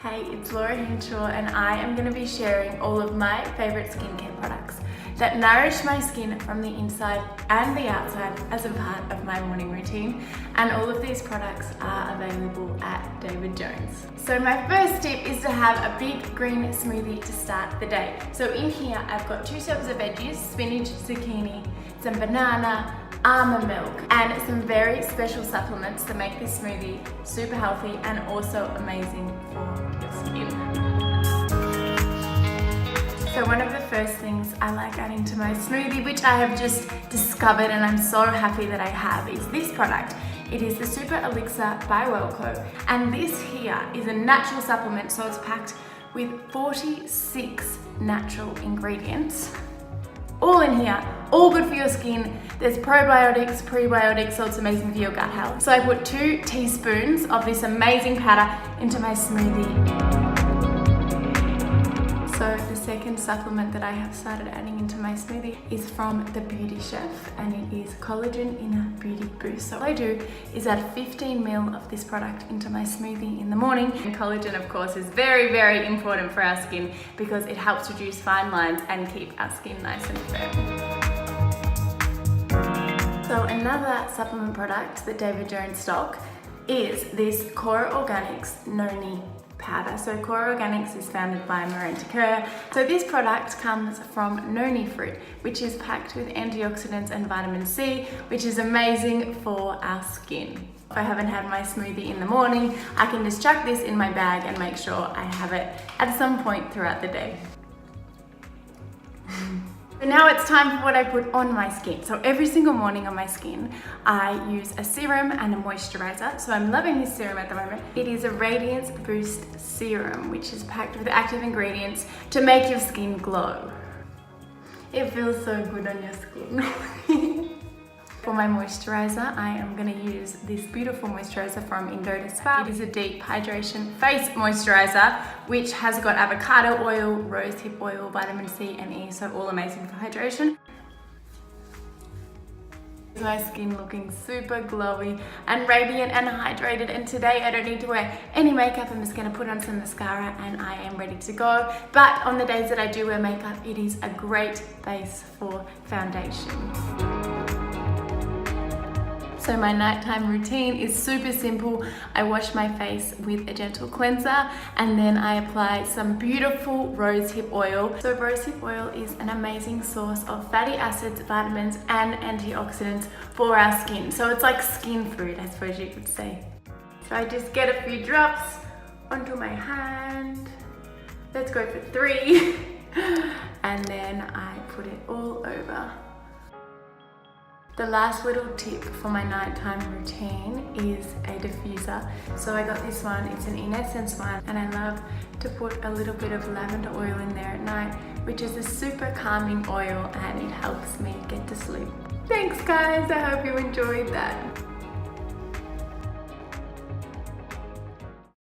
Hey, it's Laura Henshaw and I am going to be sharing all of my favourite skincare products that nourish my skin from the inside and the outside as a part of my morning routine, and all of these products are available at David Jones. So my first tip is to have a big green smoothie to start the day. So in here I've got 2 serves of veggies, spinach, zucchini, some banana, almond milk, and some very special supplements that make this smoothie super healthy and also amazing for your skin. So one of the first things I like adding to my smoothie, which I have just discovered and I'm so happy that I have, is this product. It is the Super Elixir by Wellco, and this here is a natural supplement, so it's packed with 46 natural ingredients. All in here, all good for your skin. There's probiotics, prebiotics, so it's amazing for your gut health. So I put 2 teaspoons of this amazing powder into my smoothie. So the second supplement that I have started adding into my smoothie is from The Beauty Chef, and it is Collagen in a Beauty Boost. So what I do is add 15 ml of this product into my smoothie in the morning. And collagen, of course, is very, very important for our skin because it helps reduce fine lines and keep our skin nice and firm. So another supplement product that David Jones stock is this Core Organics Noni powder. So Core Organics is founded by Maranta Kerr. So this product comes from Noni fruit, which is packed with antioxidants and vitamin C, which is amazing for our skin. If I haven't had my smoothie in the morning, I can just chuck this in my bag and make sure I have it at some point throughout the day. So now it's time for what I put on my skin. So every single morning on my skin, I use a serum and a moisturizer. So I'm loving this serum at the moment. It is a Radiance Boost Serum, which is packed with active ingredients to make your skin glow. It feels so good on your skin. For my moisturizer, I am going to use this beautiful moisturizer from Indoda Spa. It is a deep hydration face moisturizer, which has got avocado oil, rosehip oil, vitamin C and E, so all amazing for hydration. My skin looking super glowy and radiant and hydrated, and today I don't need to wear any makeup. I'm just going to put on some mascara and I am ready to go. But on the days that I do wear makeup, it is a great base for foundation. So my nighttime routine is super simple. I wash my face with a gentle cleanser and then I apply some beautiful rosehip oil. So rosehip oil is an amazing source of fatty acids, vitamins and antioxidants for our skin. So it's like skin food, I suppose you could say. So I just get a few drops onto my hand. Let's go for 3. And then I put it all over. The last little tip for my nighttime routine is a diffuser. So I got this one, it's an Inessence one, and I love to put a little bit of lavender oil in there at night, which is a super calming oil and it helps me get to sleep. Thanks guys, I hope you enjoyed that.